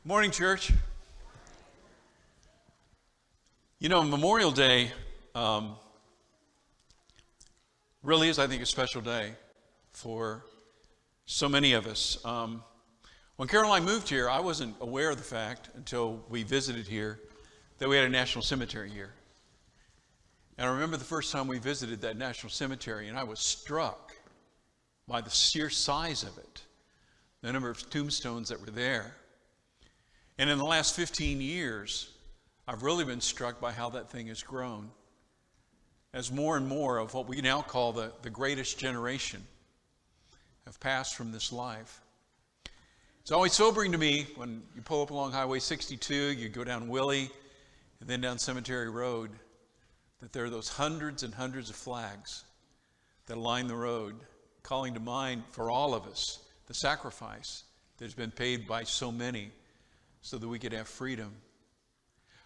Morning, church. You know, Memorial Day really is, I think, a special day for so many of us. When Carol and I moved here, I wasn't aware of the fact until we visited here that we had a national cemetery here. And I remember the first time we visited that national cemetery, and I was struck by the sheer size of it, the number of tombstones that were there. And in the last 15 years, I've really been struck by how that thing has grown as more and more of what we now call the greatest generation have passed from this life. It's always sobering to me when you pull up along Highway 62, you go down Willie, and then down Cemetery Road, that there are those hundreds and hundreds of flags that line the road, calling to mind for all of us the sacrifice that has been paid by so many so that we could have freedom.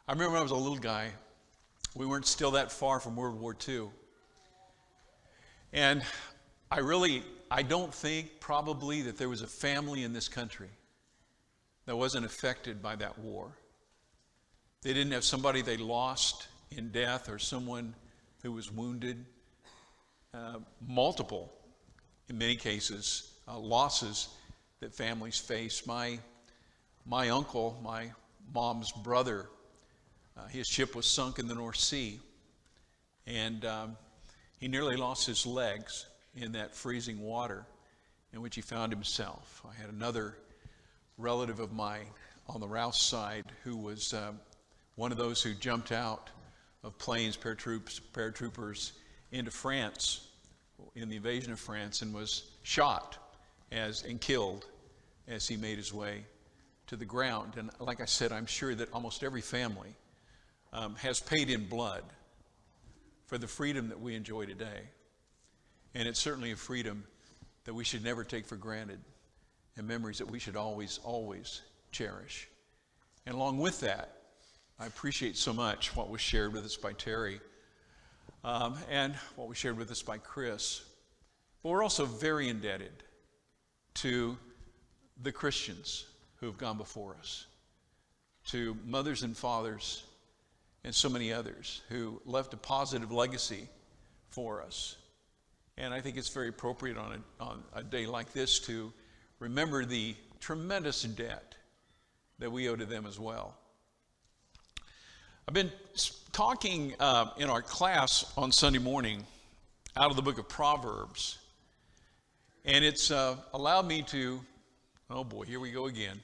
I remember when I was a little guy, we weren't still that far from World War II. And I don't think probably that there was a family in this country that wasn't affected by that war. They didn't have somebody they lost in death or someone who was wounded. Multiple, in many cases, losses that families face. My uncle, my mom's brother, his ship was sunk in the North Sea, and he nearly lost his legs in that freezing water in which he found himself. I had another relative of mine on the Rouse side who was one of those who jumped out of planes, paratroopers, into France, in the invasion of France, and was shot and killed as he made his way to the ground. And like I said, I'm sure that almost every family has paid in blood for the freedom that we enjoy today. And it's certainly a freedom that we should never take for granted, and memories that we should always, always cherish. And along with that, I appreciate so much what was shared with us by Terry and what was shared with us by Chris. But we're also very indebted to the Christians who have gone before us, to mothers and fathers and so many others who left a positive legacy for us. And I think it's very appropriate on a day like this to remember the tremendous debt that we owe to them as well. I've been talking in our class on Sunday morning out of the book of Proverbs, and it's allowed me to, oh boy, here we go again.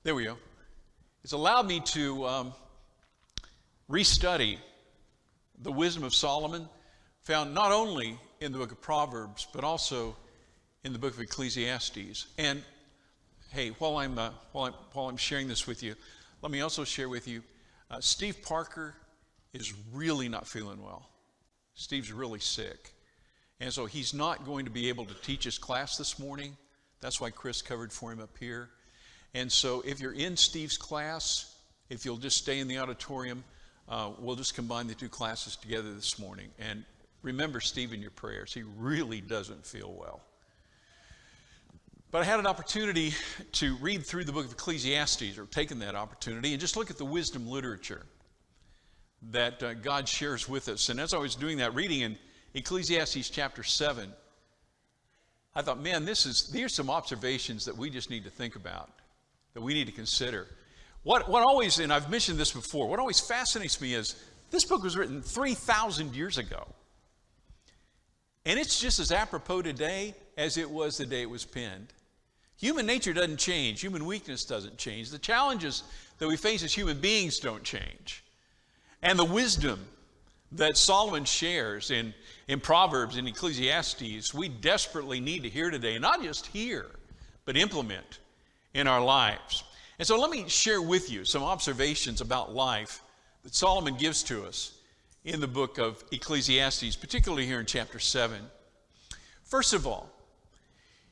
There we go. It's allowed me to restudy the wisdom of Solomon, found not only in the book of Proverbs, but also in the book of Ecclesiastes. And hey, while I'm sharing this with you, let me also share with you, Steve Parker is really not feeling well. Steve's really sick. And so he's not going to be able to teach his class this morning. That's why Chris covered for him up here. And so if you're in Steve's class, if you'll just stay in the auditorium, we'll just combine the two classes together this morning. And remember Steve in your prayers. He really doesn't feel well. But I had an opportunity to read through the book of Ecclesiastes, or taken that opportunity, and just look at the wisdom literature that God shares with us. And as I was doing that reading in Ecclesiastes chapter 7, I thought, man, these are some observations that we just need to think about, that we need to consider. What always, and I've mentioned this before, what always fascinates me is this book was written 3,000 years ago. And it's just as apropos today as it was the day it was penned. Human nature doesn't change. Human weakness doesn't change. The challenges that we face as human beings don't change. And the wisdom that Solomon shares in Proverbs and Ecclesiastes, we desperately need to hear today. And not just hear, but implement in our lives. And so let me share with you some observations about life that Solomon gives to us in the book of Ecclesiastes, particularly here in chapter 7. First of all,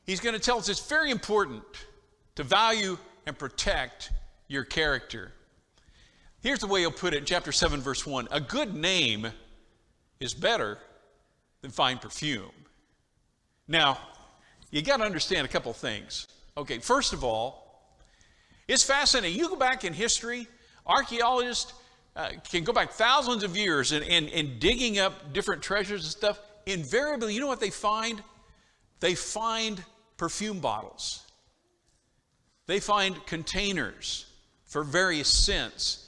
he's going to tell us it's very important to value and protect your character. Here's the way he'll put it in chapter 7, verse 1. A good name is better than fine perfume. Now, you got to understand a couple things. Okay, first of all, It's fascinating. You go back in history, archaeologists can go back thousands of years and digging up different treasures and stuff. Invariably, you know what they find? They find perfume bottles. They find containers for various scents.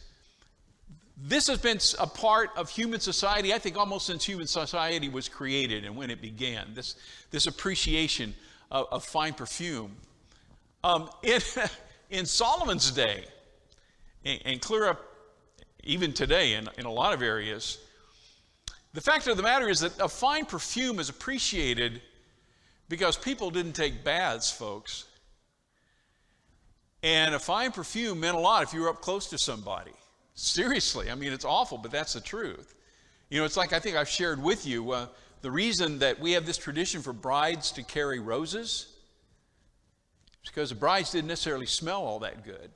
This has been a part of human society, I think, almost since human society was created and when it began, this appreciation of fine perfume. In Solomon's day, and clear up even today in a lot of areas, the fact of the matter is that a fine perfume is appreciated because people didn't take baths, folks. And a fine perfume meant a lot if you were up close to somebody. Seriously, I mean, it's awful, but that's the truth. You know, it's like I think I've shared with you, the reason that we have this tradition for brides to carry roses is because the brides didn't necessarily smell all that good.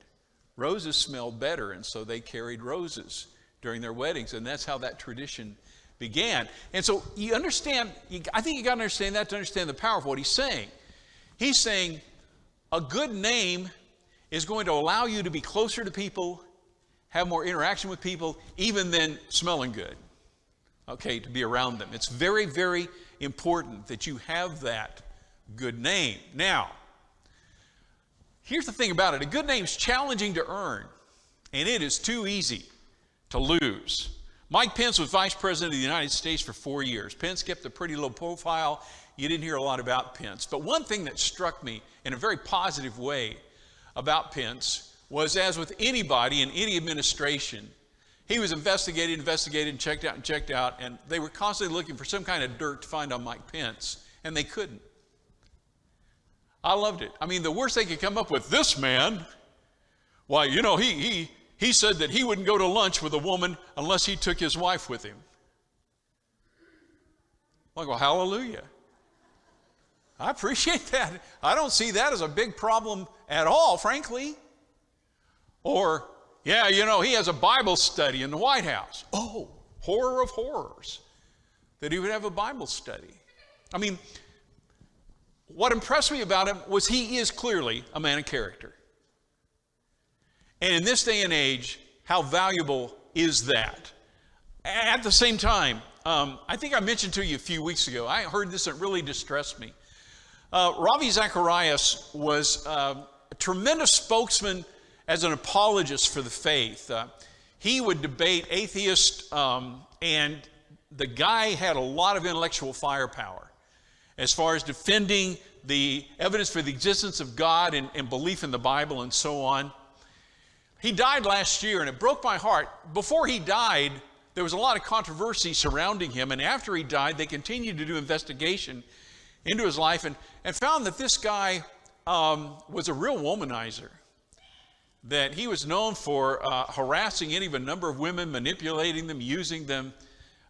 Roses smelled better, and so they carried roses during their weddings, and that's how that tradition began. And so you understand, I think you got to understand that to understand the power of what he's saying. He's saying a good name is going to allow you to be closer to people, have more interaction with people, even than smelling good, okay, to be around them. It's very, very important that you have that good name. Now, here's the thing about it. A good name is challenging to earn, and it is too easy to lose. Mike Pence was vice president of the United States for 4 years. Pence kept a pretty low profile. You didn't hear a lot about Pence. But one thing that struck me in a very positive way about Pence was, as with anybody in any administration, he was investigated, and checked out, and they were constantly looking for some kind of dirt to find on Mike Pence, and they couldn't. I loved it. I mean, the worst they could come up with, this man, why, you know, he said that he wouldn't go to lunch with a woman unless he took his wife with him. Well, I go, hallelujah. I appreciate that. I don't see that as a big problem at all, frankly. Or, yeah, you know, he has a Bible study in the White House. Oh, horror of horrors, that he would have a Bible study. I mean, what impressed me about him was he is clearly a man of character. And in this day and age, how valuable is that? At the same time, I think I mentioned to you a few weeks ago, I heard this and it really distressed me. Ravi Zacharias was a tremendous spokesman as an apologist for the faith. He would debate atheists, and the guy had a lot of intellectual firepower as far as defending the evidence for the existence of God and belief in the Bible and so on. He died last year, and it broke my heart. Before he died, there was a lot of controversy surrounding him, and after he died, they continued to do investigation into his life and found that this guy was a real womanizer, that he was known for harassing any of a number of women, manipulating them, using them.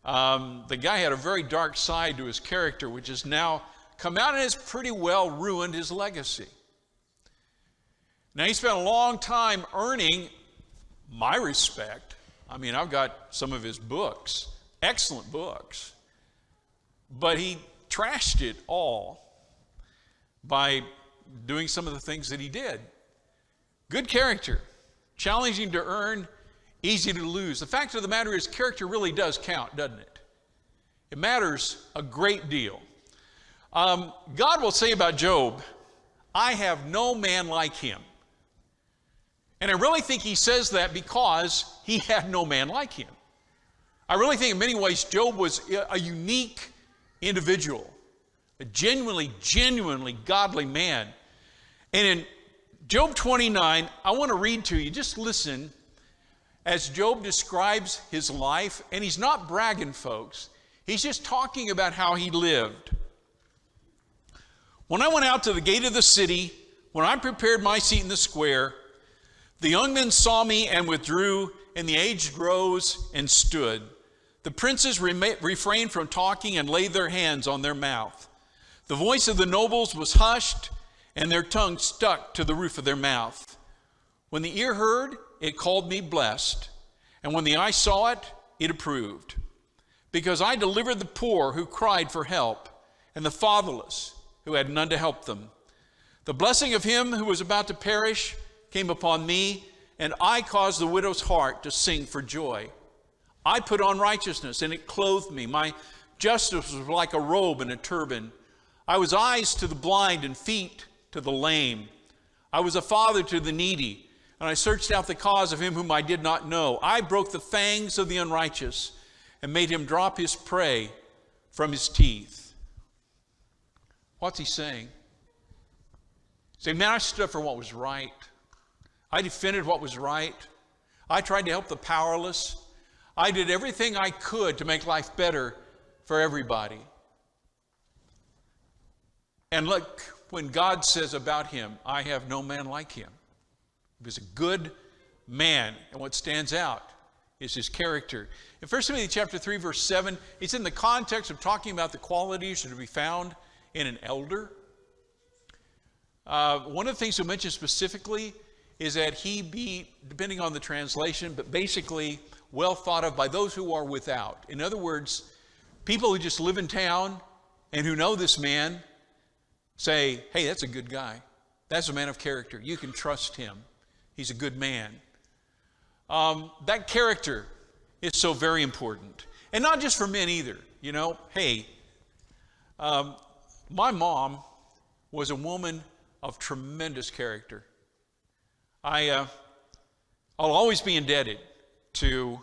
The guy had a very dark side to his character, which has now come out and has pretty well ruined his legacy. Now, he spent a long time earning my respect. I mean, I've got some of his books, excellent books, but he trashed it all by doing some of the things that he did. Good character, challenging to earn, easy to lose. The fact of the matter is, character really does count, doesn't it? It matters a great deal. God will say about Job, I have no man like him. And I really think he says that because he had no man like him. I really think in many ways Job was a unique individual, a genuinely godly man. And in Job 29, I want to read to you, just listen, as Job describes his life. And he's not bragging, folks. He's just talking about how he lived. When I went out to the gate of the city, when I prepared my seat in the square, the young men saw me and withdrew, and the aged rose and stood. The princes refrained from talking and laid their hands on their mouth. The voice of the nobles was hushed, and their tongue stuck to the roof of their mouth. When the ear heard, it called me blessed, and when the eye saw it, it approved. Because I delivered the poor who cried for help, and the fatherless who had none to help them. The blessing of him who was about to perish came upon me, and I caused the widow's heart to sing for joy. I put on righteousness, and it clothed me. My justice was like a robe and a turban. I was eyes to the blind and feet to the lame. I was a father to the needy, and I searched out the cause of him whom I did not know. I broke the fangs of the unrighteous and made him drop his prey from his teeth. What's he saying? He's saying, man, I stood up for what was right. I defended what was right. I tried to help the powerless. I did everything I could to make life better for everybody. And look, when God says about him, I have no man like him. He was a good man. And what stands out is his character. In 1 Timothy chapter 3, verse 7, it's in the context of talking about the qualities that are to be found in an elder. One of the things to mention specifically is that he be, depending on the translation, but basically well thought of by those who are without. In other words, people who just live in town and who know this man say, hey, that's a good guy. That's a man of character. You can trust him. He's a good man. That character is so very important. And not just for men either. You know, hey, my mom was a woman of tremendous character. I'll always be indebted to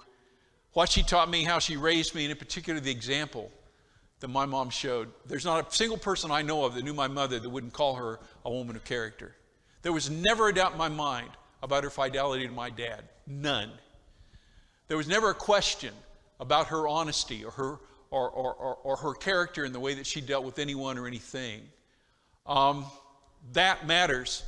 what she taught me, how she raised me, and in particular the example that my mom showed. There's not a single person I know of that knew my mother that wouldn't call her a woman of character. There was never a doubt in my mind about her fidelity to my dad. None. There was never a question about her honesty or her character in the way that she dealt with anyone or anything. That matters.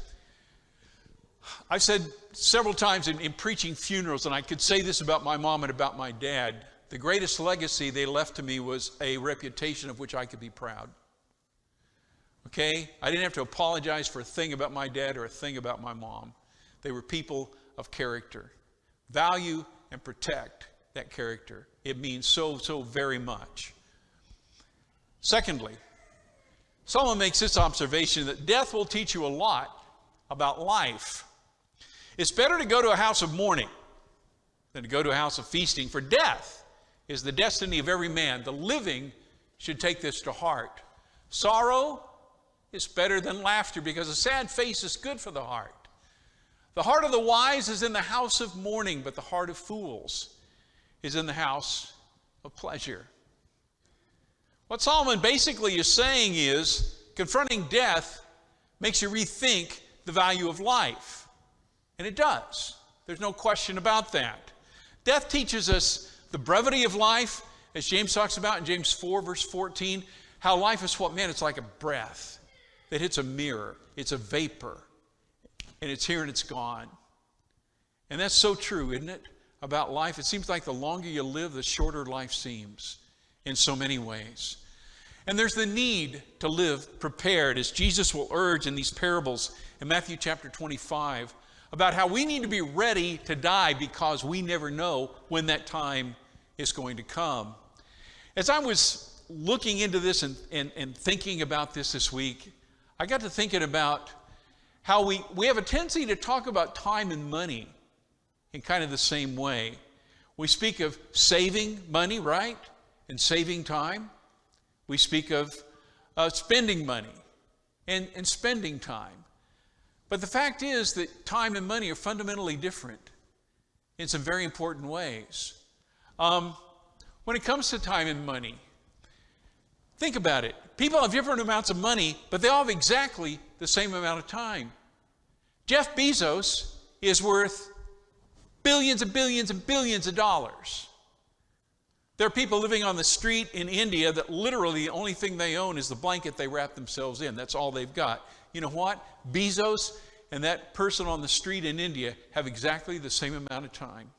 I've said several times in preaching funerals, and I could say this about my mom and about my dad, the greatest legacy they left to me was a reputation of which I could be proud. Okay? I didn't have to apologize for a thing about my dad or a thing about my mom. They were people of character. Value and protect that character. It means so very much. Secondly, Solomon makes this observation that death will teach you a lot about life. It's better to go to a house of mourning than to go to a house of feasting, for death is the destiny of every man. The living should take this to heart. Sorrow is better than laughter, because a sad face is good for the heart. The heart of the wise is in the house of mourning, but the heart of fools is in the house of pleasure. What Solomon basically is saying is, confronting death makes you rethink the value of life. And it does. There's no question about that. Death teaches us the brevity of life, as James talks about in James 4, verse 14, how life is what, man, it's like a breath that hits a mirror. It's a vapor. And it's here and it's gone. And that's so true, isn't it, about life? It seems like the longer you live, the shorter life seems in so many ways. And there's the need to live prepared, as Jesus will urge in these parables in Matthew chapter 25, about how we need to be ready to die because we never know when that time is going to come. As I was looking into this and thinking about this week, I got to thinking about how we have a tendency to talk about time and money in kind of the same way. We speak of saving money, right? And saving time. We speak of spending money and spending time. But the fact is that time and money are fundamentally different in some very important ways. When it comes to time and money, think about it. People have different amounts of money, but they all have exactly the same amount of time. Jeff Bezos is worth billions and billions and billions of dollars. There are people living on the street in India that literally the only thing they own is the blanket they wrap themselves in. That's all they've got. You know what? Bezos and that person on the street in India have exactly the same amount of time.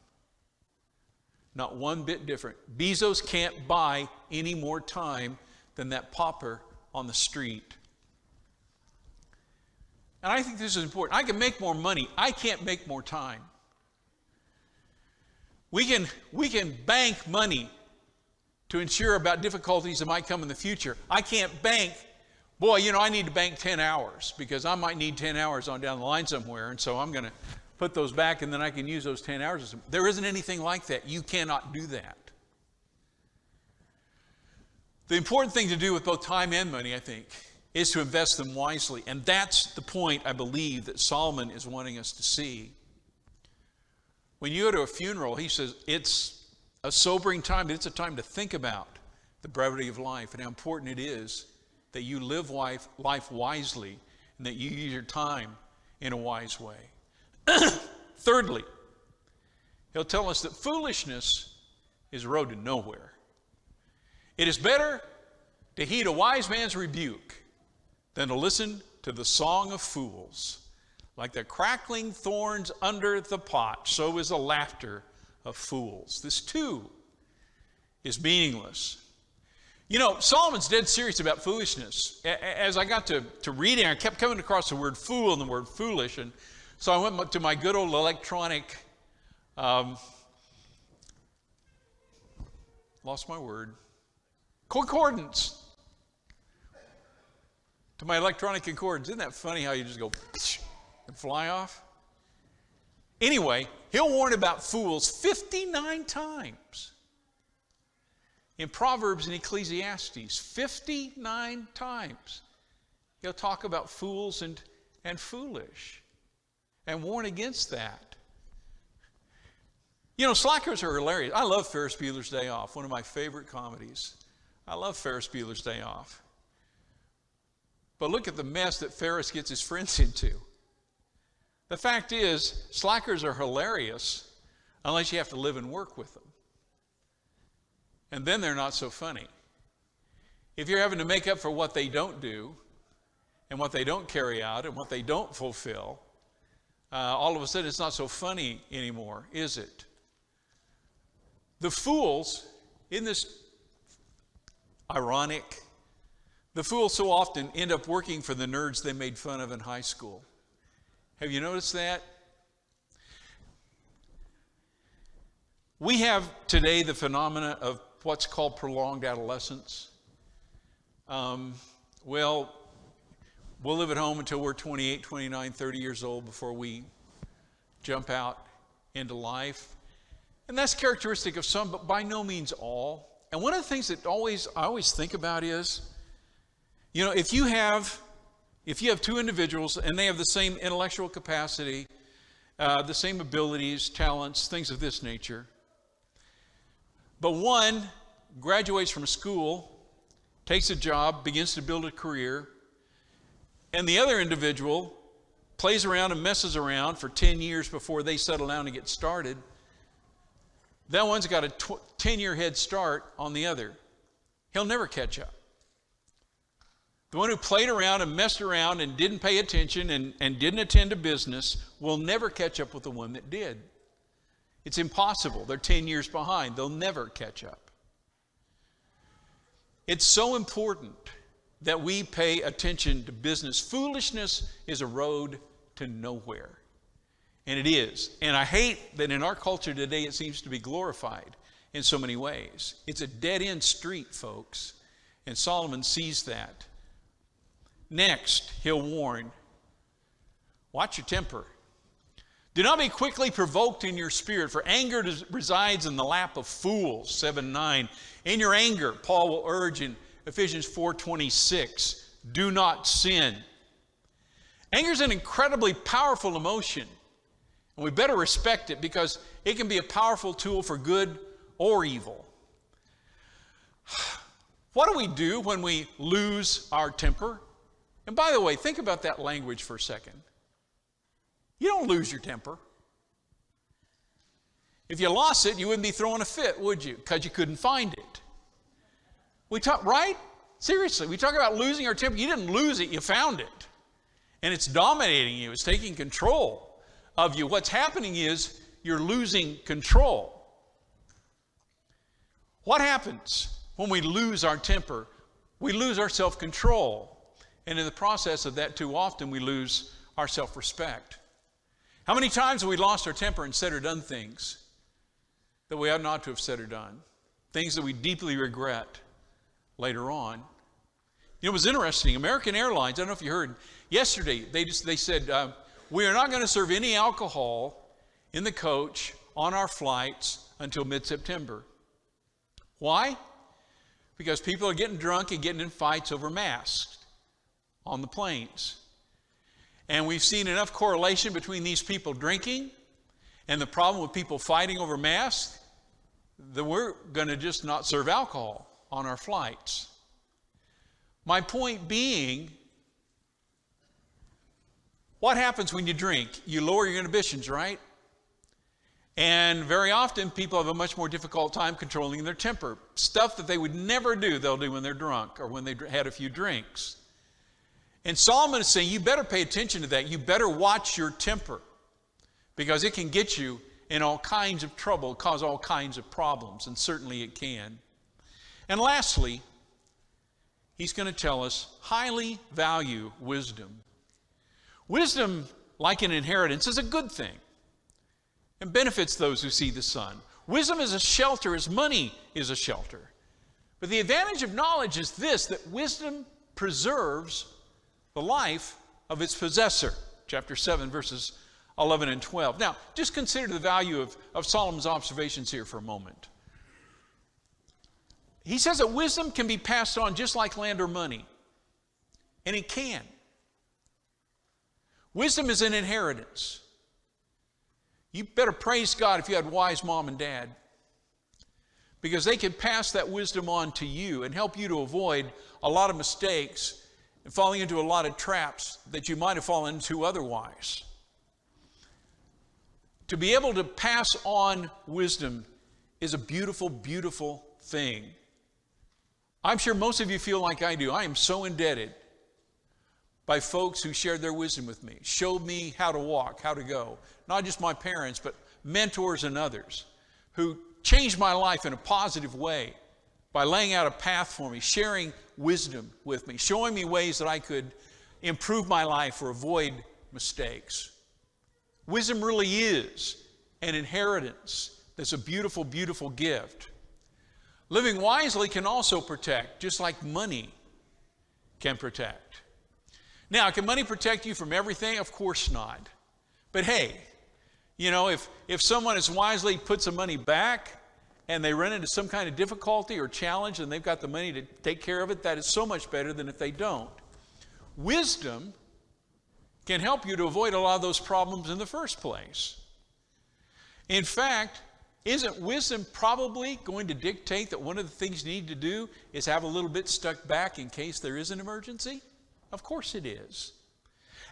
Not one bit different. Bezos can't buy any more time than that pauper on the street. And I think this is important. I can make more money. I can't make more time. We can bank money to ensure about difficulties that might come in the future. I can't bank boy, you know, I need to bank 10 hours because I might need 10 hours on down the line somewhere, and so I'm going to put those back and then I can use those 10 hours. There isn't anything like that. You cannot do that. The important thing to do with both time and money, I think, is to invest them wisely. And that's the point, I believe, that Solomon is wanting us to see. When you go to a funeral, he says it's a sobering time, but it's a time to think about the brevity of life and how important it is that you live life wisely and that you use your time in a wise way. Thirdly, he'll tell us that foolishness is a road to nowhere. It is better to heed a wise man's rebuke than to listen to the song of fools. Like the crackling thorns under the pot, so is the laughter of fools. This too is meaningless. You know, Solomon's dead serious about foolishness. As I got to reading, I kept coming across the word fool and the word foolish, and so I went to my good old electronic, lost my word, concordance. To my electronic concordance. Isn't that funny how you just go and fly off? Anyway, he'll warn about fools 59 times. In Proverbs and Ecclesiastes, 59 times. He'll talk about fools and foolish and warn against that. You know, slackers are hilarious. I love Ferris Bueller's Day Off, one of my favorite comedies. I love Ferris Bueller's Day Off. But look at the mess that Ferris gets his friends into. The fact is, slackers are hilarious unless you have to live and work with them. And then they're not so funny. If you're having to make up for what they don't do, and what they don't carry out, and what they don't fulfill, all of a sudden it's not so funny anymore, is it? The fools, isn't this ironic? The fools so often end up working for the nerds they made fun of in high school. Have you noticed that? We have today the phenomena of what's called prolonged adolescence. We'll live at home until we're 28, 29, 30 years old before we jump out into life. And that's characteristic of some, but by no means all. And one of the things that I always think about is, you know, if you have two individuals and they have the same intellectual capacity, the same abilities, talents, things of this nature, but one graduates from school, takes a job, begins to build a career, and the other individual plays around and messes around for 10 years before they settle down and get started, that one's got a 10-year head start on the other. He'll never catch up. The one who played around and messed around and didn't pay attention and didn't attend to business will never catch up with the one that did. It's impossible. They're 10 years behind. They'll never catch up. It's so important that we pay attention to business. Foolishness is a road to nowhere. And it is. And I hate that in our culture today it seems to be glorified in so many ways. It's a dead-end street, folks. And Solomon sees that. Next, he'll warn, watch your temper. Do not be quickly provoked in your spirit, for anger resides in the lap of fools, 7:9. In your anger, Paul will urge in Ephesians 4:26, do not sin. Anger is an incredibly powerful emotion, and we better respect it because it can be a powerful tool for good or evil. What do we do when we lose our temper? And by the way, think about that language for a second. You don't lose your temper. If you lost it, you wouldn't be throwing a fit, would you? Because you couldn't find it. We talk, right? Seriously, we talk about losing our temper. You didn't lose it, you found it. And it's dominating you. It's taking control of you. What's happening is you're losing control. What happens when we lose our temper? We lose our self-control. And in the process of that, too often, we lose our self-respect. How many times have we lost our temper and said or done things that we ought not to have said or done? Things that we deeply regret later on. It was interesting. American Airlines, I don't know if you heard, yesterday they said, we are not going to serve any alcohol in the coach on our flights until mid-September. Why? Because people are getting drunk and getting in fights over masks on the planes. And we've seen enough correlation between these people drinking and the problem with people fighting over masks that we're going to just not serve alcohol on our flights. My point being, what happens when you drink? You lower your inhibitions, right? And very often people have a much more difficult time controlling their temper. Stuff that they would never do, they'll do when they're drunk or when they had a few drinks. And Solomon is saying, you better pay attention to that. You better watch your temper, because it can get you in all kinds of trouble, cause all kinds of problems, and certainly it can. And lastly, he's going to tell us, highly value wisdom. Wisdom, like an inheritance, is a good thing and benefits those who see the sun. Wisdom is a shelter as money is a shelter. But the advantage of knowledge is this, that wisdom preserves the life of its possessor. Chapter 7, verses 11 and 12. Now, just consider the value of Solomon's observations here for a moment. He says that wisdom can be passed on just like land or money. And it can. Wisdom is an inheritance. You better praise God if you had wise mom and dad, because they can pass that wisdom on to you and help you to avoid a lot of mistakes and falling into a lot of traps that you might have fallen into otherwise. To be able to pass on wisdom is a beautiful, beautiful thing. I'm sure most of you feel like I do. I am so indebted by folks who shared their wisdom with me, showed me how to walk, how to go. Not just my parents, but mentors and others who changed my life in a positive way by laying out a path for me, sharing wisdom with me, showing me ways that I could improve my life or avoid mistakes. Wisdom really is an inheritance that's a beautiful, beautiful gift. Living wisely can also protect, just like money can protect. Now, can money protect you from everything? Of course not. But hey, you know, if someone has wisely put some money back and they run into some kind of difficulty or challenge and they've got the money to take care of it, that is so much better than if they don't. Wisdom can help you to avoid a lot of those problems in the first place. In fact, isn't wisdom probably going to dictate that one of the things you need to do is have a little bit stuck back in case there is an emergency? Of course it is.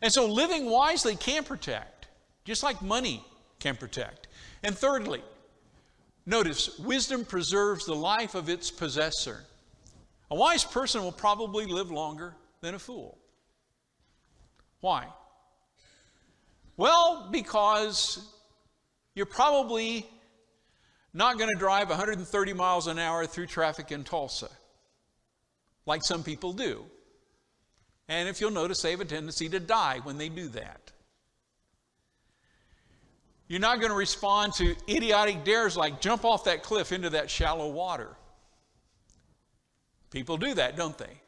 And so living wisely can protect, just like money can protect. And thirdly, notice, wisdom preserves the life of its possessor. A wise person will probably live longer than a fool. Why? Well, because you're probably not going to drive 130 miles an hour through traffic in Tulsa, like some people do. And if you'll notice, they have a tendency to die when they do that. You're not going to respond to idiotic dares like jump off that cliff into that shallow water. People do that, don't they?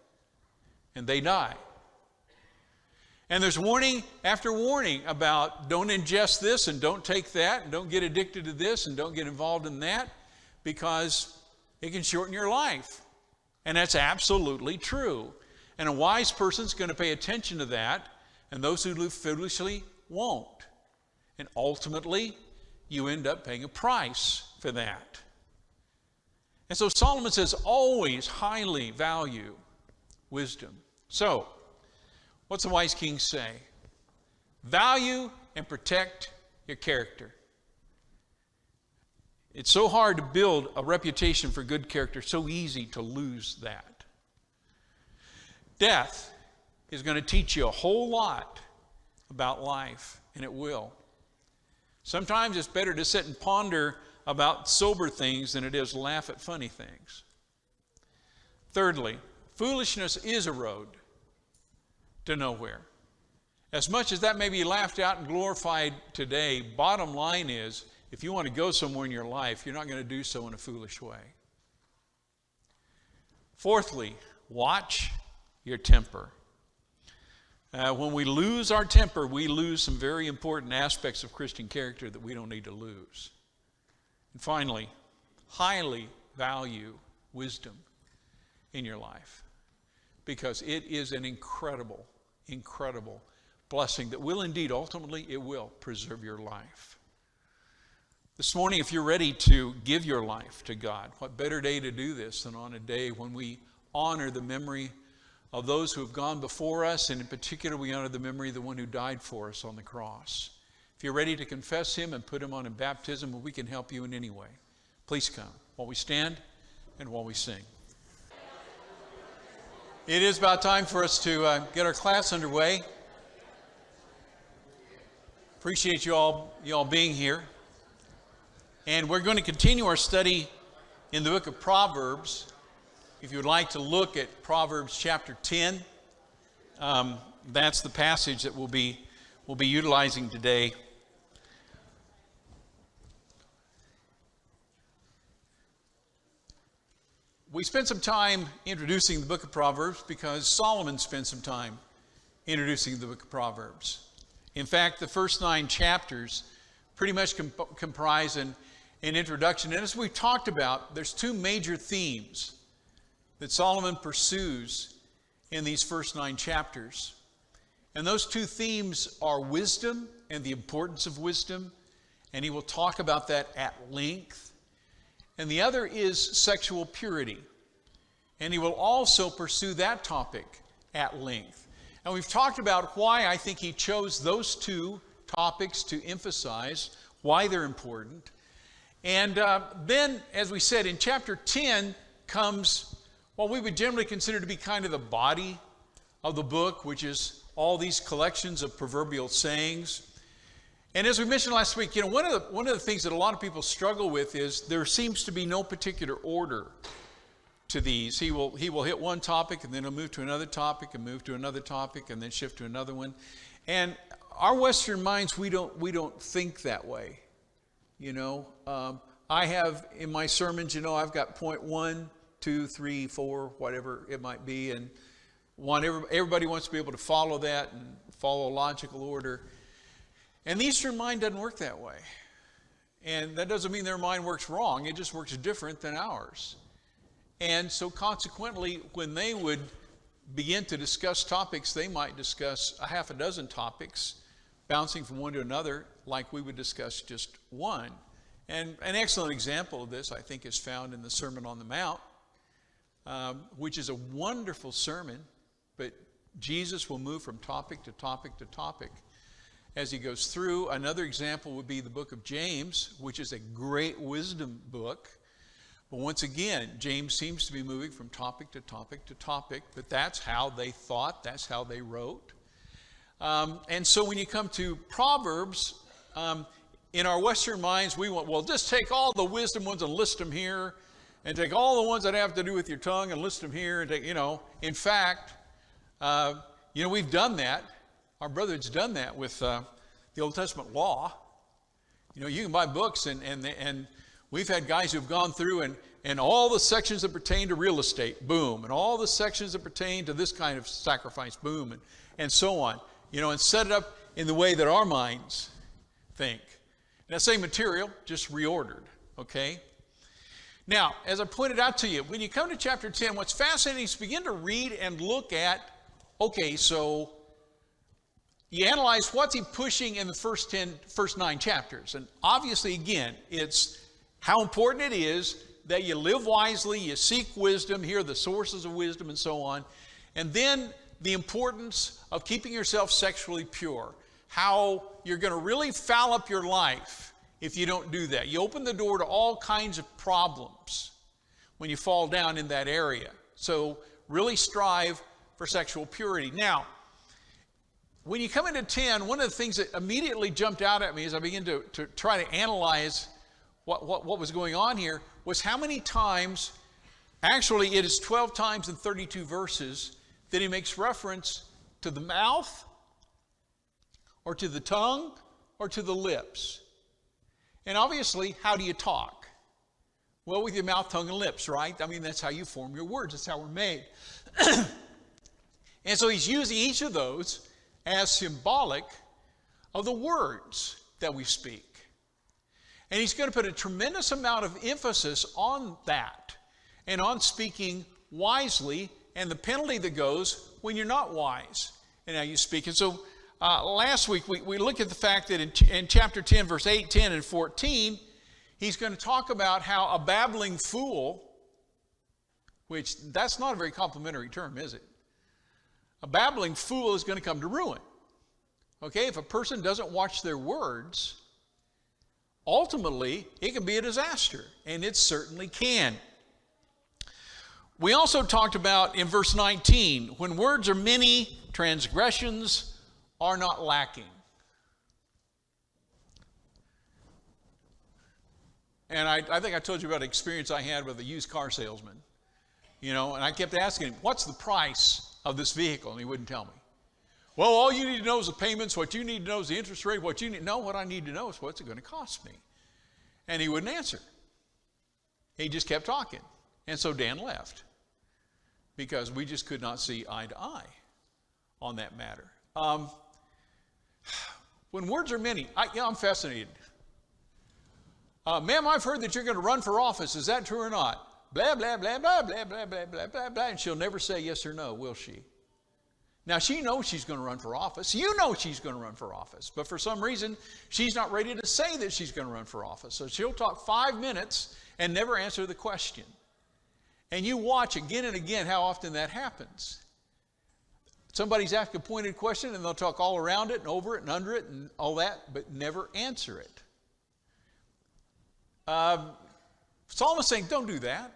And they die. And there's warning after warning about don't ingest this and don't take that and don't get addicted to this and don't get involved in that, because it can shorten your life. And that's absolutely true. And a wise person's going to pay attention to that, and those who live foolishly won't. And ultimately, you end up paying a price for that. And so Solomon says, always highly value wisdom. So, what's the wise king say? Value and protect your character. It's so hard to build a reputation for good character, so easy to lose that. Death is going to teach you a whole lot about life, and it will. Sometimes it's better to sit and ponder about sober things than it is to laugh at funny things. Thirdly, foolishness is a road to nowhere. As much as that may be laughed out and glorified today, bottom line is, if you want to go somewhere in your life, you're not going to do so in a foolish way. Fourthly, watch your temper. When we lose our temper, we lose some very important aspects of Christian character that we don't need to lose. And finally, highly value wisdom in your life, because it is an incredible, incredible blessing that will indeed, ultimately, it will preserve your life. This morning, if you're ready to give your life to God, what better day to do this than on a day when we honor the memory of those who have gone before us, and in particular, we honor the memory of the one who died for us on the cross. If you're ready to confess him and put him on in baptism, well, we can help you in any way. Please come while we stand and while we sing. It is about time for us to get our class underway. Appreciate you all being here. And we're going to continue our study in the book of Proverbs. If you would like to look at Proverbs chapter 10, that's the passage that we'll be utilizing today. We spent some time introducing the book of Proverbs because Solomon spent some time introducing the book of Proverbs. In fact, the first 9 chapters pretty much comprise an introduction. And as we've talked about, there's 2 major themes that Solomon pursues in these first 9 chapters. And those 2 themes are wisdom and the importance of wisdom. And he will talk about that at length. And the other is sexual purity. And he will also pursue that topic at length. And we've talked about why I think he chose those 2 topics to emphasize, why they're important. And then, as we said, in chapter 10 comes what we would generally consider to be kind of the body of the book, which is all these collections of proverbial sayings. And as we mentioned last week, one of the things that a lot of people struggle with is there seems to be no particular order to these. He will hit one topic, and then he'll move to another topic, and move to another topic, and then shift to another one. And our Western minds, we don't think that way. I have in my sermons, I've got point 1, 2, 3, 4, whatever it might be, and everybody wants to be able to follow that and follow a logical order. And the Eastern mind doesn't work that way. And that doesn't mean their mind works wrong. It just works different than ours. And so consequently, when they would begin to discuss topics, they might discuss a half a dozen topics, bouncing from one to another, like we would discuss just one. And an excellent example of this, I think, is found in the Sermon on the Mount, which is a wonderful sermon, but Jesus will move from topic to topic to topic as he goes through. Another example would be the book of James, which is a great wisdom book. But once again, James seems to be moving from topic to topic to topic, but that's how they thought, that's how they wrote. And so when you come to Proverbs, in our Western minds, we want, well, just take all the wisdom ones and list them here, and take all the ones that have to do with your tongue and list them here, and take, in fact, we've done that. Our brother's done that with the Old Testament law. You can buy books, and we've had guys who've gone through and all the sections that pertain to real estate, boom, and all the sections that pertain to this kind of sacrifice, boom, and so on, and set it up in the way that our minds think. And that same material, just reordered, okay? Now, as I pointed out to you, when you come to chapter 10, what's fascinating is begin to read and look at, okay, so you analyze what's he pushing in the first 9 chapters. And obviously, again, it's how important it is that you live wisely, you seek wisdom, here are the sources of wisdom, and so on. And then the importance of keeping yourself sexually pure. How you're going to really foul up your life if you don't do that. You open the door to all kinds of problems when you fall down in that area. So really strive for sexual purity. Now, when you come into 10, one of the things that immediately jumped out at me as I began to try to analyze what was going on here was how many times, actually it is 12 times in 32 verses, that he makes reference to the mouth, or to the tongue, or to the lips. And obviously, how do you talk? Well, with your mouth, tongue, and lips, right? I mean, that's how you form your words. That's how we're made. And so he's using each of those as symbolic of the words that we speak. And he's going to put a tremendous amount of emphasis on that and on speaking wisely and the penalty that goes when you're not wise in how you speak. And so last week we looked at the fact that in chapter 10, verse 8, 10, and 14, he's going to talk about how a babbling fool, which that's not a very complimentary term, is it? A babbling fool is going to come to ruin. Okay, if a person doesn't watch their words, ultimately it can be a disaster, and it certainly can. We also talked about in verse 19, when words are many, transgressions are not lacking. And I think I told you about an experience I had with a used car salesman. You know, and I kept asking him, what's the price of this vehicle? And he wouldn't tell me. Well, all you need to know is the payments. What you need to know is the interest rate. What I need to know is what's it going to cost me. And he wouldn't answer. He just kept talking. And so Dan left because we just could not see eye to eye on that matter. When words are many, I'm fascinated. Ma'am, I've heard that you're going to run for office. Is that true or not? Blah, blah, blah, blah, blah, blah, blah, blah, blah, blah. And she'll never say yes or no, will she? Now, she knows she's going to run for office. You know she's going to run for office. But for some reason, she's not ready to say that she's going to run for office. So she'll talk 5 minutes and never answer the question. And you watch again and again how often that happens. Somebody's asking a pointed question and they'll talk all around it and over it and under it and all that, but never answer it. Psalm is saying, don't do that.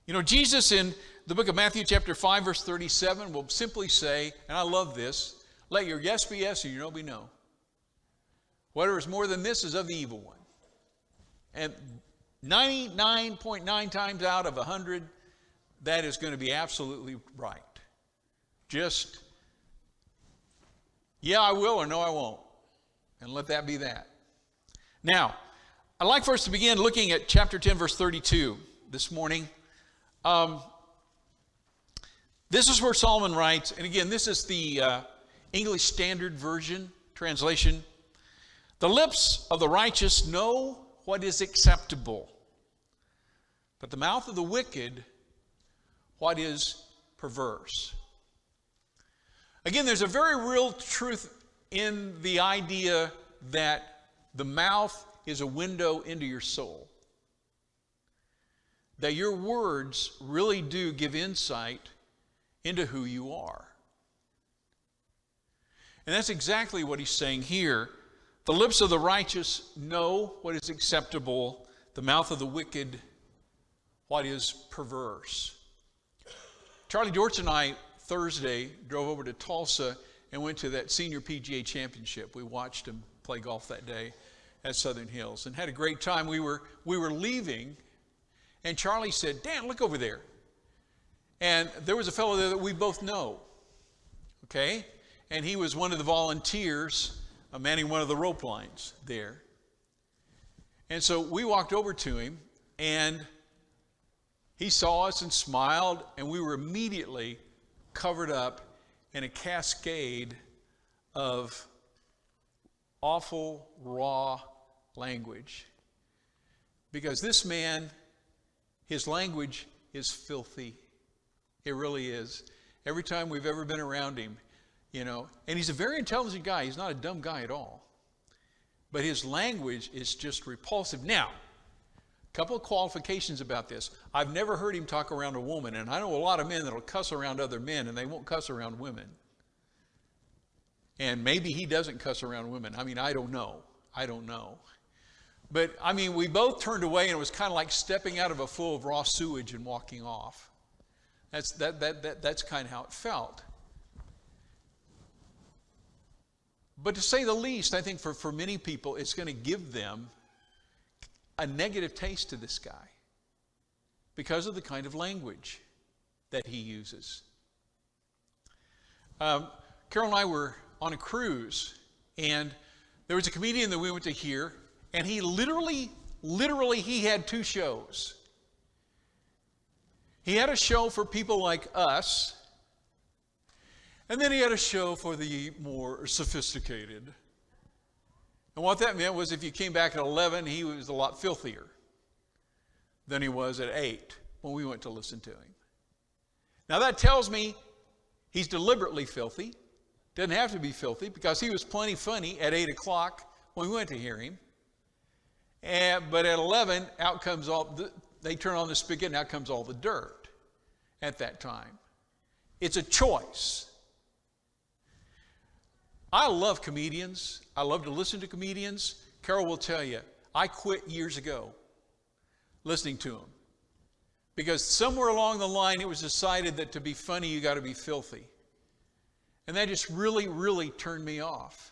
You know, Jesus in the book of Matthew chapter 5, verse 37 will simply say, and I love this, let your yes be yes and your no be no. Whatever is more than this is of the evil one. And 99.9 times out of 100, that is going to be absolutely right. Just, yeah, I will or no, I won't. And let that be that. Now, I'd like for us to begin looking at chapter 10, verse 32 this morning. This is where Solomon writes, and again, this is the English Standard Version translation. The lips of the righteous know what is acceptable, but the mouth of the wicked, what is perverse. Again, there's a very real truth in the idea that the mouth is a window into your soul. That your words really do give insight into who you are. And that's exactly what he's saying here. The lips of the righteous know what is acceptable, the mouth of the wicked, what is perverse. Charlie Dortch and I, Thursday, drove over to Tulsa and went to that senior PGA championship. We watched him play golf that day at Southern Hills and had a great time. We were leaving, and Charlie said, Dan, look over there. And there was a fellow there that we both know, okay? And he was one of the volunteers manning one of the rope lines there. And so we walked over to him, and he saw us and smiled, and we were immediately covered up in a cascade of awful, raw language. Because this man, his language is filthy. It really is. Every time we've ever been around him, you know, and he's a very intelligent guy. He's not a dumb guy at all. But his language is just repulsive. Now, a couple of qualifications about this. I've never heard him talk around a woman, and I know a lot of men that'll cuss around other men, and they won't cuss around women. And maybe he doesn't cuss around women. I mean, I don't know. But, I mean, we both turned away, and it was kind of like stepping out of a full of raw sewage and walking off. That's kind of how it felt. But to say the least, I think for many people, it's going to give them a negative taste to this guy because of the kind of language that he uses. Carol and I were on a cruise, and there was a comedian that we went to hear, and he literally he had two shows. He had a show for people like us, And then he had a show for the more sophisticated. And what that meant was if you came back at 11, he was a lot filthier than he was at 8 when we went to listen to him. Now that tells me he's deliberately filthy. Doesn't have to be filthy because he was plenty funny at 8 o'clock when we went to hear him. But at 11, out comes they turn on the spigot and out comes all the dirt at that time. It's a choice. I love comedians. I love to listen to comedians. Carol will tell you, I quit years ago listening to them. Because somewhere along the line it was decided that to be funny you got to be filthy. And that just really, really turned me off.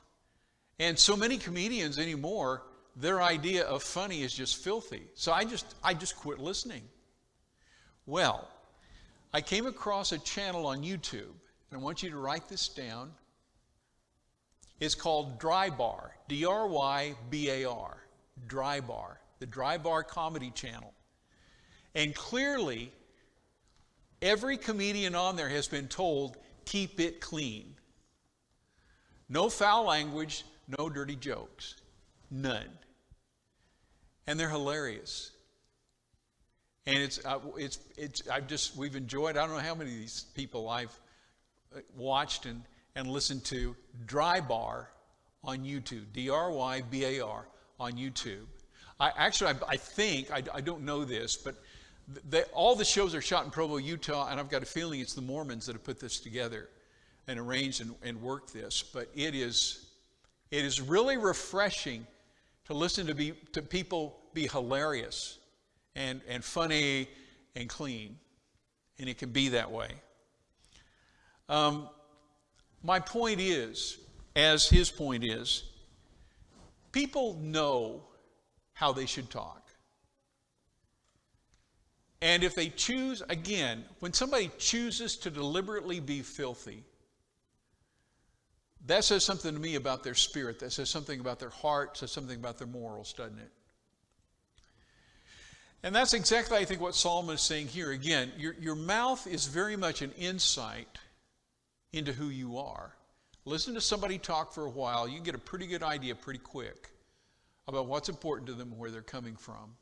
And so many comedians anymore, their idea of funny is just filthy. So I just quit listening. Well, I came across a channel on YouTube, and I want you to write this down. It's called Dry Bar, D-R-Y-B-A-R, Dry Bar, the Dry Bar Comedy Channel. And clearly, every comedian on there has been told, keep it clean. No foul language, no dirty jokes, none. And they're hilarious. And we've enjoyed, I don't know how many of these people I've watched and listened to. Dry Bar on YouTube, D-R-Y-B-A-R on YouTube. I think, I don't know this, but all the shows are shot in Provo, Utah, and I've got a feeling it's the Mormons that have put this together and arranged and worked this. But it is really refreshing to listen to people be hilarious and funny and clean. And it can be that way. My point is, as his point is, people know how they should talk. And if they choose, again, when somebody chooses to deliberately be filthy, that says something to me about their spirit. That says something about their heart, says something about their morals, doesn't it? And that's exactly, I think, what Solomon is saying here. Again, your mouth is very much an insight into who you are. Listen to somebody talk for a while. You get a pretty good idea pretty quick about what's important to them and where they're coming from.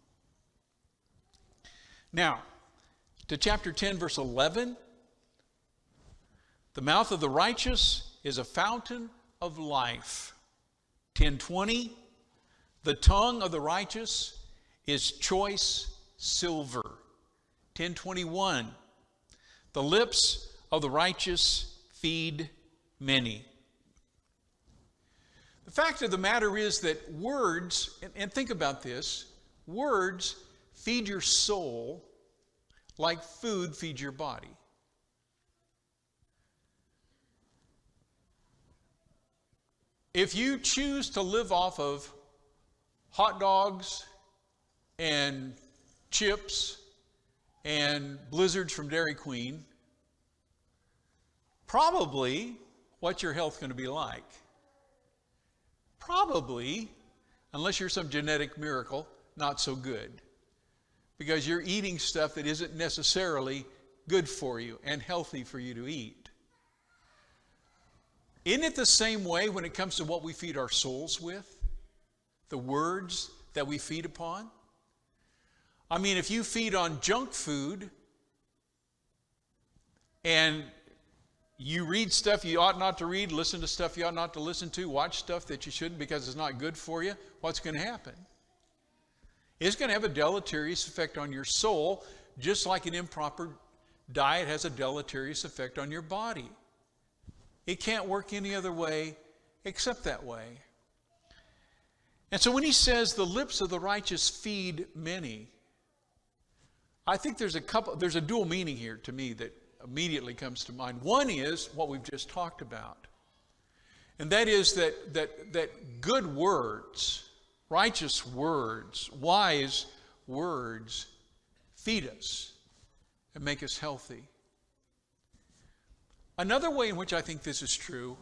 Now, to chapter 10, verse 11. The mouth of the righteous is a fountain of life. 10:20. The tongue of the righteous is choice silver. 10:21. The lips of the righteous feed many. The fact of the matter is that words, and think about this, words feed your soul like food feeds your body. If you choose to live off of hot dogs and chips and blizzards from Dairy Queen, probably what's your health going to be like? Probably, unless you're some genetic miracle, not so good. Because you're eating stuff that isn't necessarily good for you and healthy for you to eat. Isn't it the same way when it comes to what we feed our souls with? The words that we feed upon? I mean, if you feed on junk food and you read stuff you ought not to read, listen to stuff you ought not to listen to, watch stuff that you shouldn't because it's not good for you, what's going to happen? It's going to have a deleterious effect on your soul, just like an improper diet has a deleterious effect on your body. It can't work any other way except that way. And so when he says the lips of the righteous feed many, I think there's a dual meaning here to me that immediately comes to mind. One is what we've just talked about. And that is that good words, righteous words, wise words feed us and make us healthy. Another way in which I think this is true,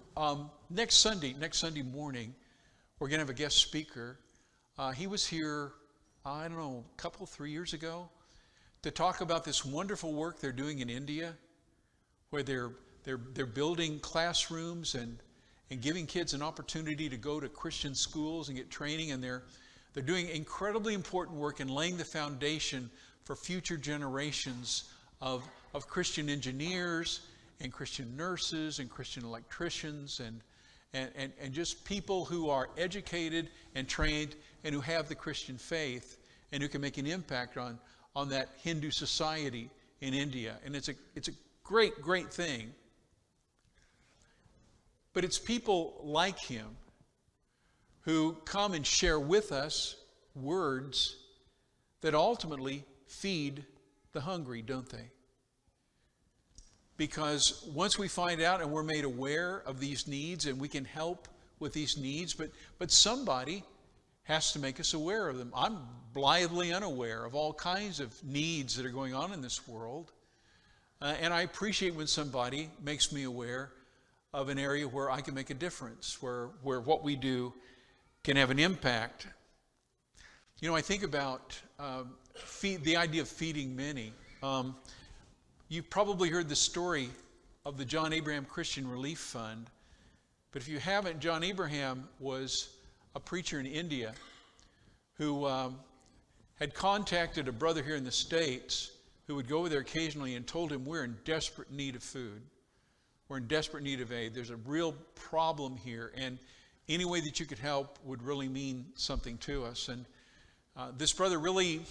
next Sunday morning, we're going to have a guest speaker. He was here, I don't know, a couple, 3 years ago, to talk about this wonderful work they're doing in India, where they're They're building classrooms and giving kids an opportunity to go to Christian schools and get training, and they're doing incredibly important work in laying the foundation for future generations of Christian engineers and Christian nurses and Christian electricians and just people who are educated and trained and who have the Christian faith and who can make an impact on that Hindu society in India. And it's a great, great thing. But it's people like him who come and share with us words that ultimately feed the hungry, don't they? Because once we find out and we're made aware of these needs and we can help with these needs, but somebody has to make us aware of them. I'm blithely unaware of all kinds of needs that are going on in this world. And I appreciate when somebody makes me aware of an area where I can make a difference, where what we do can have an impact. You know, I think about the idea of feeding many. You've probably heard the story of the John Abraham Christian Relief Fund. But if you haven't, John Abraham was a preacher in India who had contacted a brother here in the States who would go over there occasionally and told him, we're in desperate need of food. We're in desperate need of aid. There's a real problem here. And any way that you could help would really mean something to us. And this brother really,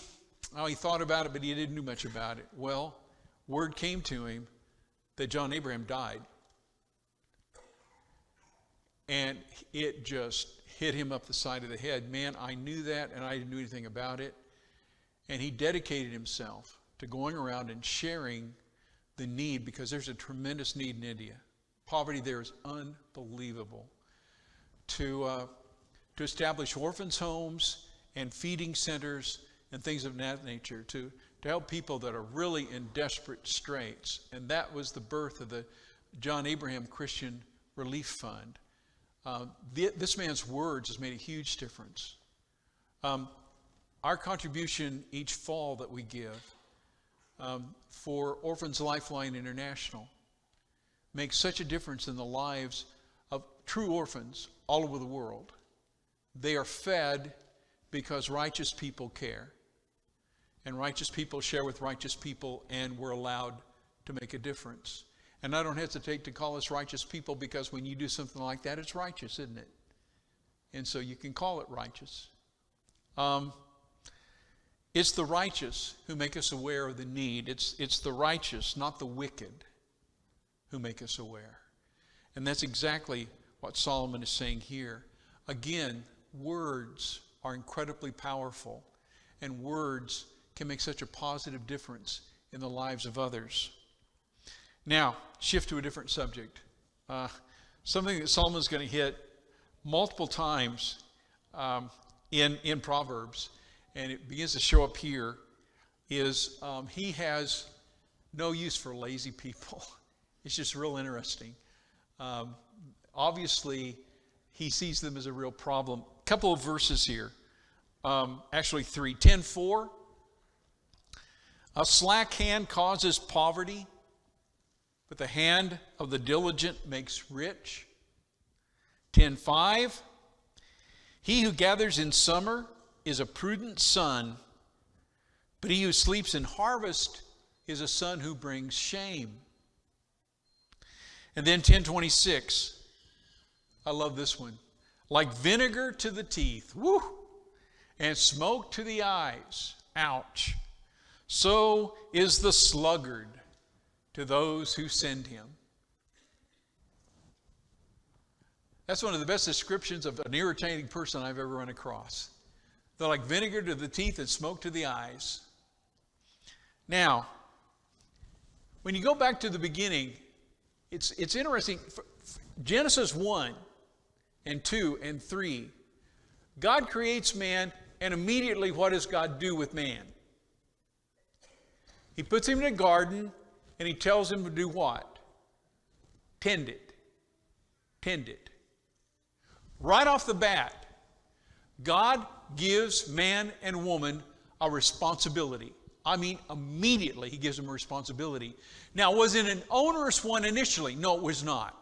he thought about it, but he didn't do much about it. Well, word came to him that John Abraham died. And it just hit him up the side of the head. Man, I knew that and I didn't do anything about it. And he dedicated himself to going around and sharing the need, because there's a tremendous need in India. Poverty there is unbelievable. To establish orphans' homes and feeding centers and things of that nature, to help people that are really in desperate straits. And that was the birth of the John Abraham Christian Relief Fund. This man's words has made a huge difference. Our contribution each fall that we give for Orphans Lifeline International makes such a difference in the lives of true orphans all over the world. They are fed because righteous people care. And righteous people share with righteous people, and we're allowed to make a difference. And I don't hesitate to call us righteous people, because when you do something like that, it's righteous, isn't it? And so you can call it righteous. It's the righteous who make us aware of the need. It's the righteous, not the wicked, who make us aware. And that's exactly what Solomon is saying here. Again, words are incredibly powerful, and words can make such a positive difference in the lives of others. Now, shift to a different subject. Something that Solomon's going to hit multiple times in Proverbs, and it begins to show up here, is he has no use for lazy people. It's just real interesting. Obviously, he sees them as a real problem. A couple of verses here. Actually, 3. 10:4. A slack hand causes poverty, but the hand of the diligent makes rich. 10:5. He who gathers in summer is a prudent son, but he who sleeps in harvest is a son who brings shame. And then 10:26. I love this one. Like vinegar to the teeth, woo, and smoke to the eyes, ouch. So is the sluggard to those who send him. That's one of the best descriptions of an irritating person I've ever run across. They're like vinegar to the teeth and smoke to the eyes. Now, when you go back to the beginning, it's interesting. Genesis 1 and 2 and 3, God creates man, and immediately what does God do with man? He puts him in a garden, and he tells him to do what? Tend it. Tend it. Right off the bat, God gives man and woman a responsibility. I mean, immediately he gives them a responsibility. Now, was it an onerous one initially? No, it was not.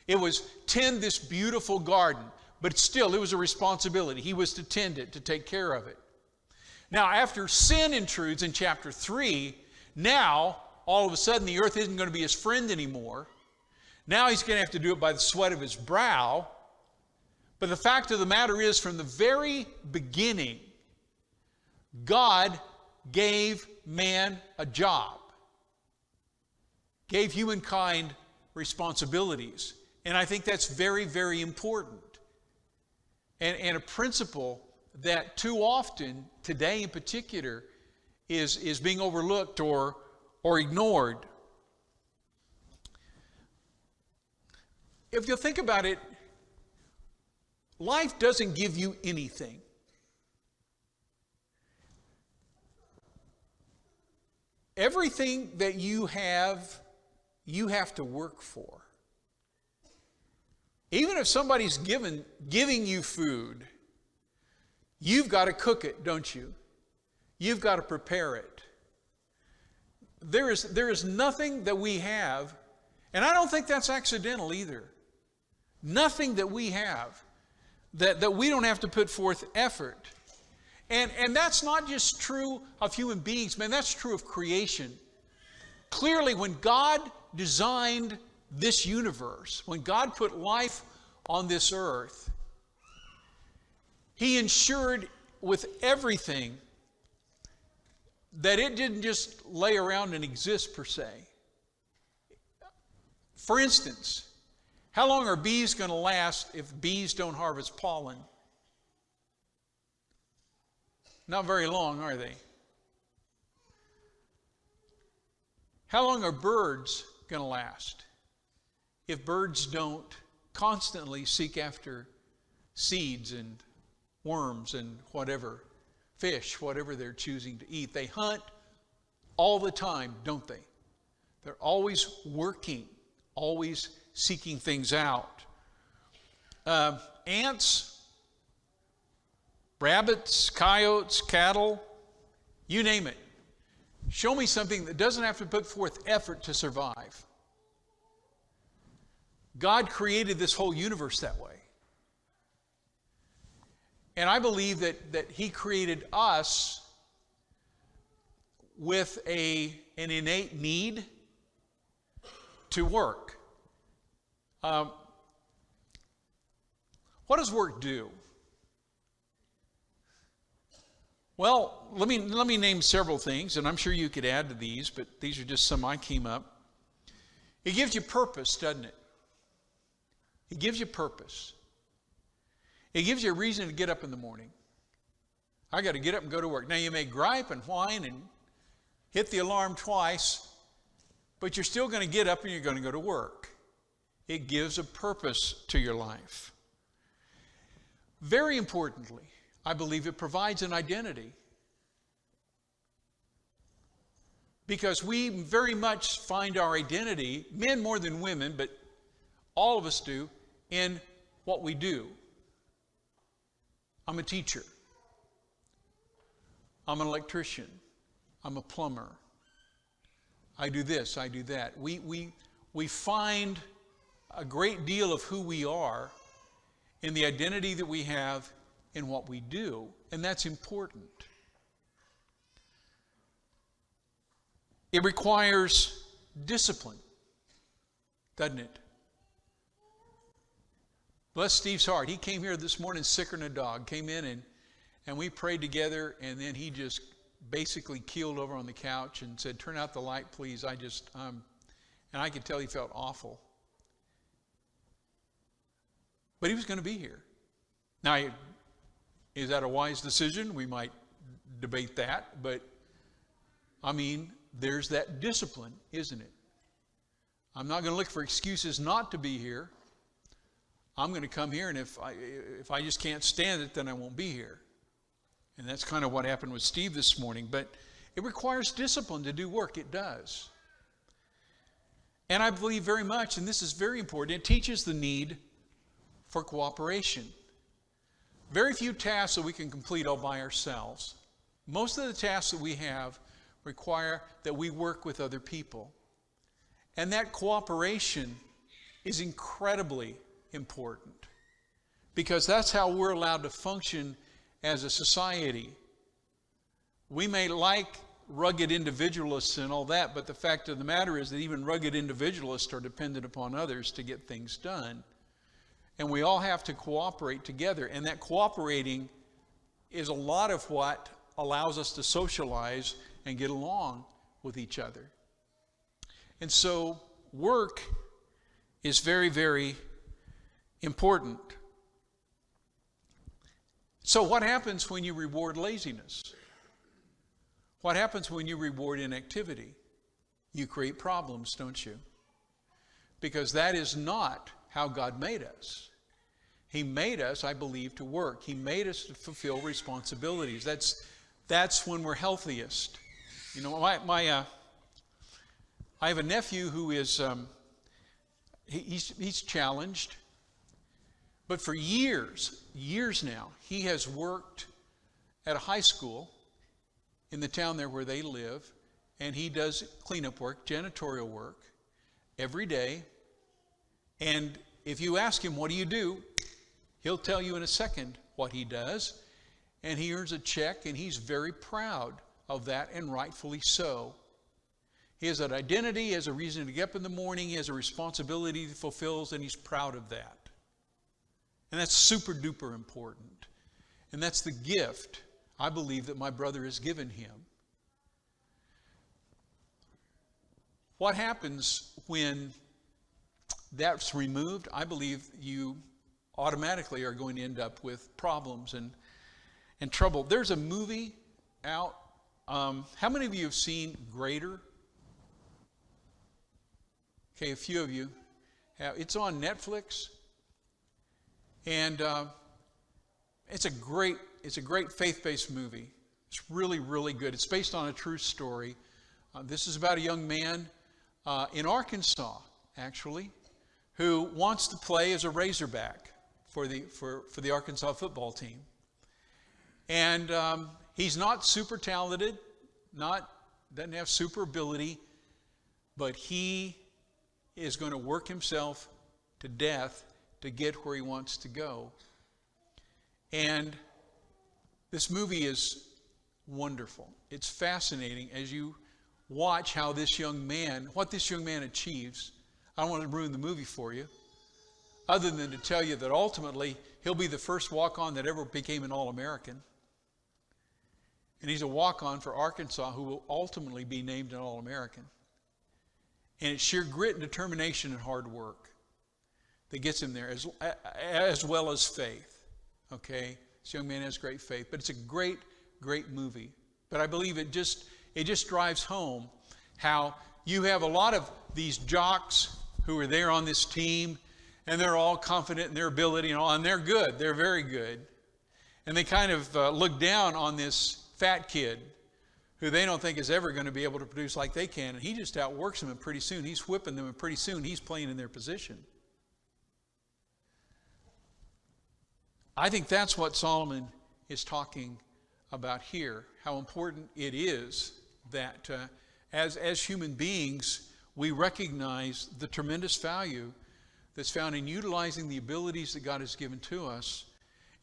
It was tend this beautiful garden, but still it was a responsibility. He was to tend it, to take care of it. Now, after sin intrudes in chapter 3, now, all of a sudden, the earth isn't going to be his friend anymore. Now he's going to have to do it by the sweat of his brow. But the fact of the matter is, from the very beginning, God gave man a job, gave humankind responsibilities. And I think that's very, very important. And a principle that too often, today in particular, is being overlooked or ignored. If you think about it, life doesn't give you anything. Everything that you have to work for. Even if somebody's giving you food, you've got to cook it, don't you? You've got to prepare it. There is nothing that we have, and I don't think that's accidental either. Nothing that we have that we don't have to put forth effort. And that's not just true of human beings, man, that's true of creation. Clearly, when God designed this universe, when God put life on this earth, He ensured with everything that it didn't just lay around and exist per se. For instance, how long are bees going to last if bees don't harvest pollen? Not very long, are they? How long are birds going to last if birds don't constantly seek after seeds and worms and whatever, fish, whatever they're choosing to eat? They hunt all the time, don't they? They're always working, always seeking things out. Ants, rabbits, coyotes, cattle, you name it. Show me something that doesn't have to put forth effort to survive. God created this whole universe that way. And I believe that He created us with an innate need to work. What does work do? Well, let me name several things, and I'm sure you could add to these, but these are just some I came up. It gives you purpose, doesn't it? It gives you purpose. It gives you a reason to get up in the morning. I got to get up and go to work. Now, you may gripe and whine and hit the alarm twice, but you're still going to get up and you're going to go to work. It gives a purpose to your life. Very importantly, I believe it provides an identity. Because we very much find our identity, men more than women, but all of us do, in what we do. I'm a teacher. I'm an electrician. I'm a plumber. I do this, I do that. We find a great deal of who we are in the identity that we have in what we do, and that's important. It requires discipline, doesn't it? Bless Steve's heart. He came here this morning sicker than a dog. Came in and we prayed together, and then he just basically keeled over on the couch and said, "Turn out the light, please. And I could tell he felt awful. But he was going to be here. Now, is that a wise decision? We might debate that, but I mean, there's that discipline, isn't it? I'm not going to look for excuses not to be here. I'm going to come here, and if I just can't stand it, then I won't be here. And that's kind of what happened with Steve this morning. But it requires discipline to do work. It does. And I believe very much, and this is very important, it teaches the need for cooperation. Very few tasks that we can complete all by ourselves. Most of the tasks that we have require that we work with other people. And that cooperation is incredibly important, because that's how we're allowed to function as a society. We may like rugged individualists and all that, but the fact of the matter is that even rugged individualists are dependent upon others to get things done. And we all have to cooperate together. And that cooperating is a lot of what allows us to socialize and get along with each other. And so work is very, very important. So what happens when you reward laziness? What happens when you reward inactivity? You create problems, don't you? Because that is not how God made us. He made us, I believe, to work. He made us to fulfill responsibilities. That's when we're healthiest. You know, I have a nephew who is he's challenged, but for years now, he has worked at a high school in the town there where they live, and he does cleanup work, janitorial work, every day. And if you ask him, what do? He'll tell you in a second what he does. And he earns a check, and he's very proud of that, and rightfully so. He has an identity, he has a reason to get up in the morning, he has a responsibility he fulfills, and he's proud of that. And that's super duper important. And that's the gift, I believe, that my brother has given him. What happens when that's removed? I believe you automatically are going to end up with problems and trouble. There's a movie out. How many of you have seen Greater? Okay, a few of you have. It's on Netflix, and it's a great faith-based movie. It's really, really good. It's based on a true story. This is about a young man in Arkansas, actually, who wants to play as a Razorback for the Arkansas football team. And he's not super talented, doesn't have super ability, but he is going to work himself to death to get where he wants to go. And this movie is wonderful. It's fascinating as you watch what this young man achieves. I don't want to ruin the movie for you, other than to tell you that ultimately he'll be the first walk-on that ever became an All-American. And he's a walk-on for Arkansas who will ultimately be named an All-American. And it's sheer grit and determination and hard work that gets him there, as well as faith. Okay? This young man has great faith. But it's a great, great movie. But I believe it just drives home how you have a lot of these jocks who are there on this team, and they're all confident in their ability and all, and they're good. They're very good. And they kind of look down on this fat kid who they don't think is ever going to be able to produce like they can. And he just outworks them, and pretty soon he's whipping them, and pretty soon he's playing in their position. I think that's what Solomon is talking about here, how important it is that as human beings, we recognize the tremendous value that's found in utilizing the abilities that God has given to us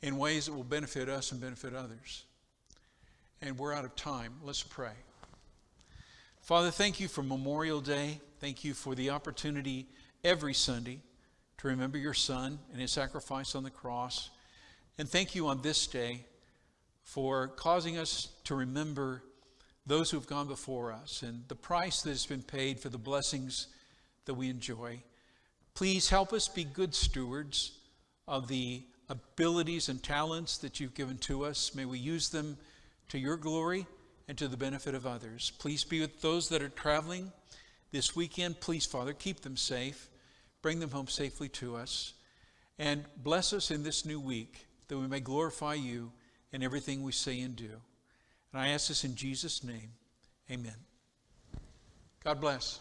in ways that will benefit us and benefit others. And we're out of time. Let's pray. Father, thank you for Memorial Day. Thank you for the opportunity every Sunday to remember your Son and his sacrifice on the cross. And thank you on this day for causing us to remember those who have gone before us and the price that has been paid for the blessings that we enjoy. Please help us be good stewards of the abilities and talents that you've given to us. May we use them to your glory and to the benefit of others. Please be with those that are traveling this weekend. Please, Father, keep them safe. Bring them home safely to us. And bless us in this new week that we may glorify you in everything we say and do. And I ask this in Jesus' name. Amen. God bless.